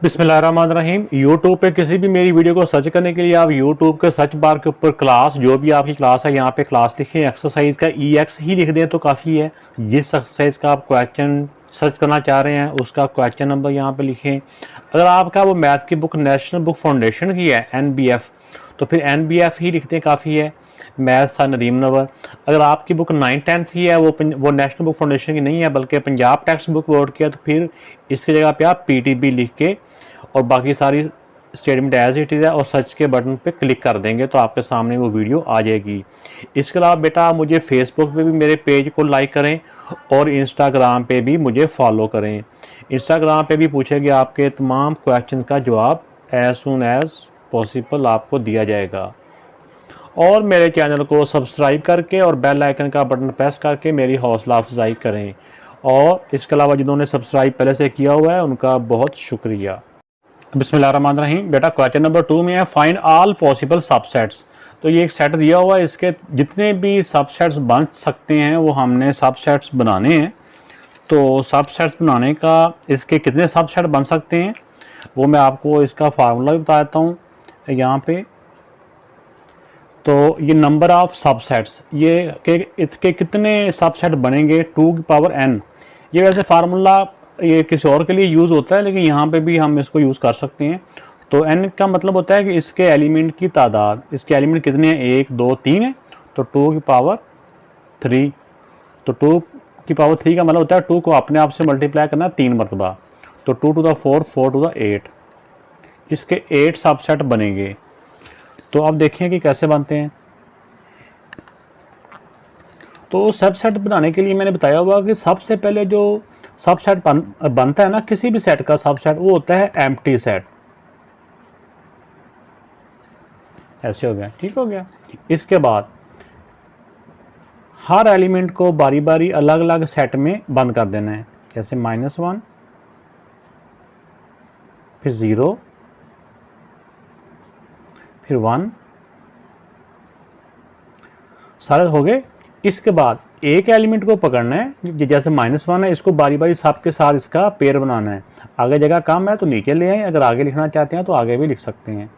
बिस्मिल्लाहिर्रहमानिर्रहीम। यूट्यूब पे किसी भी मेरी वीडियो को सर्च करने के लिए आप यूट्यूब के सर्च बार के ऊपर क्लास, जो भी आपकी क्लास है यहाँ पे क्लास लिखें, एक्सरसाइज का EX ही लिख दें तो काफ़ी है। जिस एक्सरसाइज का आप क्वेश्चन सर्च करना चाह रहे हैं उसका क्वेश्चन नंबर यहाँ पे लिखें। अगर आपका वो मैथ की बुक नेशनल बुक फाउंडेशन की है NBF, तो फिर NBF ही लिखते काफ़ी है, मैथ्स सा नदीम नवर। अगर आपकी बुक 9th-10th की है, वो नेशनल बुक फाउंडेशन की नहीं है बल्कि पंजाब टेक्स्ट बुक बोर्ड की है, तो फिर इसकी जगह पे आप PTB लिख के और बाकी सारी स्टेटमेंट एज इट इज़ है और सर्च के बटन पे क्लिक कर देंगे तो आपके सामने वो वीडियो आ जाएगी। इसके अलावा बेटा आप मुझे फेसबुक पे भी मेरे पेज को लाइक करें और इंस्टाग्राम पे भी मुझे फॉलो करें। इंस्टाग्राम पे भी पूछेंगे, आपके तमाम क्वेश्चन का जवाब एज सुन एज पॉसिबल आपको दिया जाएगा। और मेरे चैनल को सब्सक्राइब करके और बेल आइकन का बटन प्रेस करके मेरी हौसला अफजाई करें। और इसके अलावा जिन्होंने सब्सक्राइब पहले से किया हुआ है उनका बहुत शुक्रिया। बिस्मिल्लाहिर्रहमानिर्रहीम। बेटा क्वेश्चन नंबर 2 में है फाइंड ऑल पॉसिबल सबसेट्स। तो ये एक सेट दिया हुआ है, इसके जितने भी सबसेट्स बन सकते हैं वो हमने सबसेट्स बनाने हैं। तो सबसेट्स बनाने का इसके कितने सबसेट बन सकते हैं वो मैं आपको इसका फार्मूला भी बता देता हूँ यहाँ पे। तो ये नंबर ऑफ सबसेट्स, ये कि इसके कितने सबसेट बनेंगे 2 की पावर n। ये वैसे फार्मूला ये किसी और के लिए यूज़ होता है लेकिन यहाँ पे भी हम इसको यूज़ कर सकते हैं। तो n का मतलब होता है कि इसके एलिमेंट की तादाद, इसके एलिमेंट कितने हैं, 1 2 3 है, तो 2 की पावर 3। तो 2 की पावर 3 का मतलब होता है 2 को अपने आप से मल्टीप्लाई करना 3 मरतबा, तो 2 टू द 4 4 टू द 8। इसके 8 सबसेट बनेंगे। तो अब देखें कि कैसे बनते हैं। तो सबसेट बनाने के लिए मैंने बताया हुआ कि सबसे पहले जो सबसेट बनता है ना किसी भी सेट का सबसेट, वो होता है एम्प्टी सेट। ऐसे हो गया, ठीक हो गया। इसके बाद हर एलिमेंट को बारी बारी अलग अलग सेट में बंद कर देना है, जैसे -1 फिर 0 फिर 1, सारे हो गए। इसके बाद एक एलिमेंट को पकड़ना है, जैसे -1 है, इसको बारी बारी सब के साथ इसका पेयर बनाना है। आगे जगह कम है तो नीचे ले आए, अगर आगे लिखना चाहते हैं तो आगे भी लिख सकते हैं।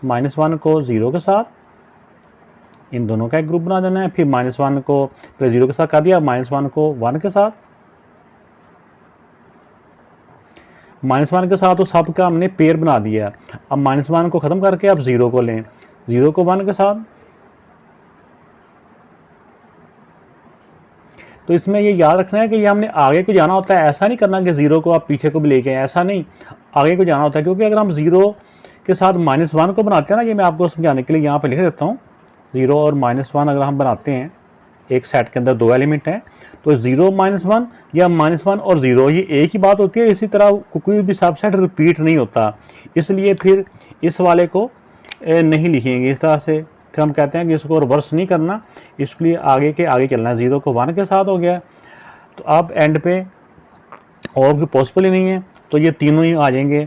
-1 को 0 के साथ इन दोनों का एक ग्रुप बना देना है, फिर -1 को फिर 0 के साथ कर दिया, -1 को 1 के साथ, -1 के साथ तो सब का हमने पेयर बना दिया। अब -1 को ख़त्म करके अब 0 को लें, 0 को 1 के साथ। तो इसमें ये याद रखना है कि ये हमने आगे को जाना होता है, ऐसा नहीं करना कि 0 को आप पीछे को भी लेके आए, ऐसा नहीं, आगे को जाना होता है। क्योंकि अगर हम 0 के साथ -1 को बनाते हैं ना, ये मैं आपको समझाने के लिए यहाँ पे लिख देता हूँ। 0 और -1 अगर हम बनाते हैं, एक सेट के अंदर 2 एलिमेंट हैं, तो 0 -1 या -1 और 0 ये एक ही बात होती है। इसी तरह कोई भी सबसेट रिपीट नहीं होता, इसलिए फिर इस वाले को नहीं लिखेंगे इस तरह से। फिर हम कहते हैं कि इसको रिवर्स नहीं करना, इसके लिए आगे के आगे चलना है। 0 को 1 के साथ हो गया, तो अब एंड पे और भी पॉसिबल ही नहीं है, तो ये तीनों ही आ जाएंगे।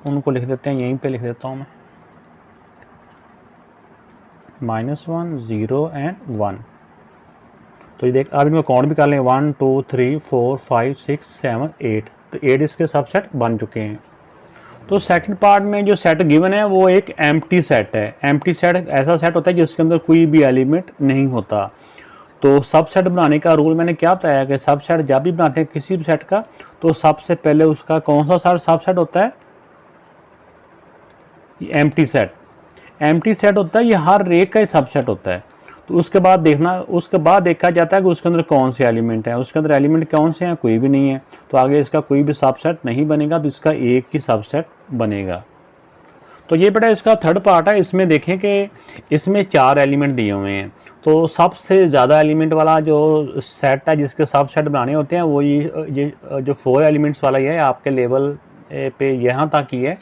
उनको लिख देते हैं, यहीं पे लिख देता हूँ मैं, -1 0 एंड 1। तो ये देख, अब इनको काउंट भी कर लें, 1 2 3 4 5 6 7 8, तो 8 इसके सबसेट बन चुके हैं। तो सेकंड पार्ट में जो सेट गिवन है वो एक एम्प्टी सेट है। एम्प्टी सेट ऐसा सेट होता है जिसके अंदर कोई भी एलिमेंट नहीं होता। तो सबसेट बनाने का रूल मैंने क्या बताया कि सबसेट जब भी बनाते हैं किसी भी सेट का, तो सबसे पहले उसका कौन सा सबसेट होता है, एम्प्टी सेट। एम्प्टी सेट होता है ये हर एक का ही सबसेट होता है। तो उसके बाद देखा जाता है कि उसके अंदर कौन से एलिमेंट हैं। उसके अंदर एलिमेंट कौन से हैं, कोई भी नहीं है, तो आगे इसका कोई भी सबसेट नहीं बनेगा, तो इसका एक ही सबसेट बनेगा। तो ये बेटा इसका थर्ड पार्ट है। इसमें देखें कि इसमें 4 एलिमेंट दिए हुए हैं, तो सबसे ज़्यादा एलिमेंट वाला जो सेट है जिसके सबसेट बनाने होते हैं वो ये जो 4 एलिमेंट्स वाला ये है, आपके लेवल पे यहाँ तक ही है।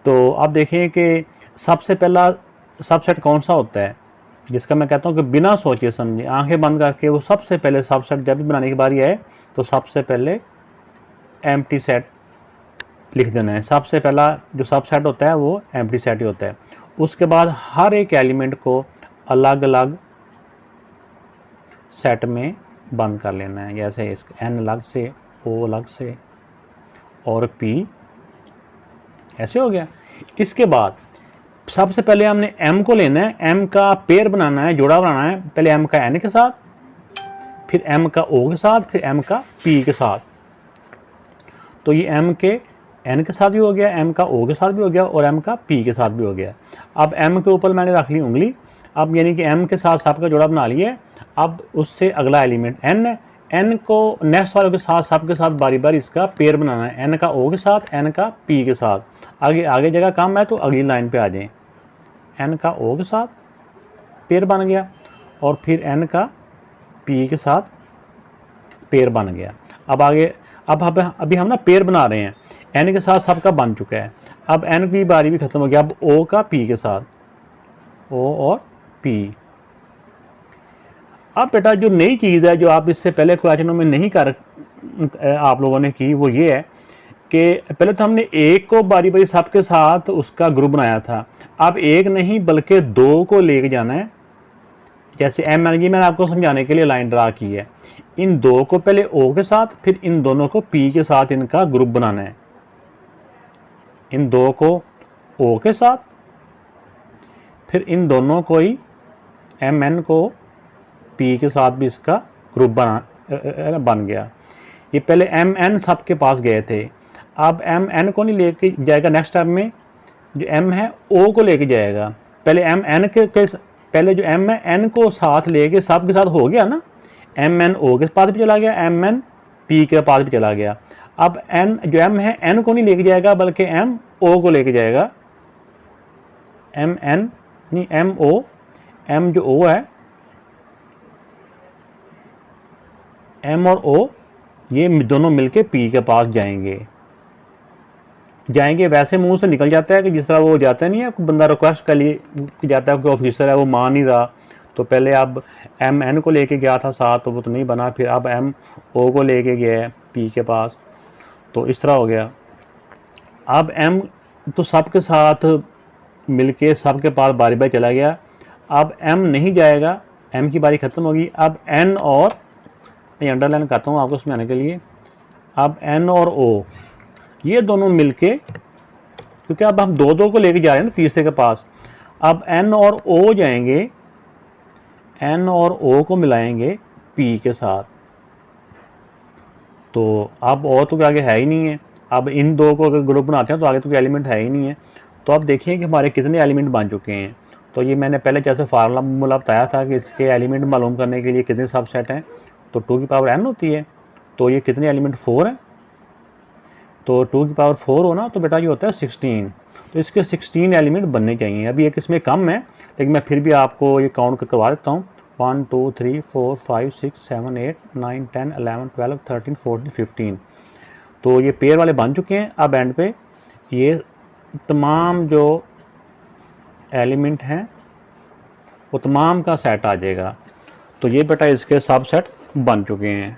तो अब देखें कि सबसे पहला सबसेट कौन सा होता है, जिसका मैं कहता हूँ कि बिना सोचे समझे आंखें बंद करके वो सबसे पहले सबसेट जब भी बनाने की बारी आए तो सबसे पहले एम्प्टी सेट लिख देना है। सबसे पहला जो सबसेट होता है वो एम्प्टी सेट ही होता है। उसके बाद हर एक एलिमेंट को अलग अलग सेट में बंद कर लेना है, जैसे इसका N अलग से, O अलग से और P ऐसे हो गया। इसके बाद सबसे पहले हमने m को लेना है, m का पेयर बनाना है, जोड़ा बनाना है। पहले m का n के साथ, फिर m का o के साथ, फिर m का p के साथ। तो ये m के n के साथ भी हो गया, m का o के साथ भी हो गया और m का p के साथ भी हो गया। अब m के ऊपर मैंने रख ली उंगली। अब यानी कि m के साथ सबका जोड़ा बना लिया। अब उससे अगला एलिमेंट n है, n को नेक्स्ट वालों के साथ सबके साथ बारी बारी इसका पेयर बनाना है, n का o के साथ, n का p के साथ। आगे जगह कम है तो अगली लाइन पे आ जाएं। n का o के साथ पेयर बन गया और फिर n का p के साथ पेयर बन गया। अब आगे अभी हम ना पेयर बना रहे हैं, n के साथ सबका बन चुका है। अब n की बारी भी ख़त्म हो गया। अब o का p के साथ, o और p। अब बेटा जो नई चीज़ है जो आप इससे पहले क्वेश्चनों में नहीं आप लोगों ने की, वो ये है कि पहले तो हमने एक को बारी बारी सबके साथ उसका ग्रुप बनाया था। अब एक नहीं बल्कि दो को लेके जाना है। जैसे m एन जी मैंने आपको समझाने के लिए लाइन ड्रा की है। इन दो को पहले o के साथ, फिर इन दोनों को p के साथ इनका ग्रुप बनाना है। इन दो को o के साथ, फिर इन दोनों को ही mn को p के साथ भी इसका ग्रुप बन गया। ये पहले mn सबके पास गए थे, अब mn को नहीं लेके जाएगा। नेक्स्ट स्टेप में जो m है o को लेके जाएगा। पहले mn के पहले जो m है n को साथ लेके सब के साथ हो गया ना, mn o के पास भी चला गया, mn p के पास भी चला गया। अब n जो m है n को नहीं लेके जाएगा बल्कि m o को लेके जाएगा। mn नहीं m o, m जो o है, m और o ये दोनों मिलके p के पास जाएंगे। वैसे मुंह से निकल जाता है कि जिस तरह वो जाता नहीं है, कोई बंदा रिक्वेस्ट कर लिए जाता है, कोई ऑफिसर है वो मान नहीं रहा, तो पहले अब m n को लेके गया था साथ तो वो तो नहीं बना, फिर अब m o को लेके गया है p के पास, तो इस तरह हो गया। अब m तो सबके साथ मिलके सबके पास बारी बारी चला गया। अब m नहीं जाएगा, m की बारी ख़त्म होगी। अब n और मैं अंडरलाइन करता हूँ आपको समझाने के लिए। अब n और o ये दोनों मिलके, क्योंकि अब हम दो को लेके जा रहे हैं ना तीसरे के पास, अब n और o जाएंगे, n और o को मिलाएंगे p के साथ। तो अब o तो आगे है ही नहीं है। अब इन दो को अगर ग्रुप बनाते हैं तो आगे तो कोई एलिमेंट है ही नहीं है। तो अब देखिए कि हमारे कितने एलिमेंट बन चुके हैं। तो ये मैंने पहले जैसे फार्मूला बताया था कि इसके एलिमेंट मालूम करने के लिए कितने सबसेट हैं, तो 2 की पावर n होती है। तो ये कितने एलिमेंट 4 हैं, तो 2 की पावर 4 होना तो बेटा ये होता है 16। तो इसके 16 एलिमेंट बनने चाहिए। अभी एक इसमें कम है लेकिन मैं फिर भी आपको ये काउंट करवा देता हूँ। 1 2 3 4 5 6 7 8 9 10 11 12 13 14 15। तो ये पेयर वाले बन चुके हैं। अब एंड पे ये तमाम जो एलिमेंट हैं वो तमाम का सेट आ जाएगा। तो ये बेटा इसके सब सेट बन चुके हैं।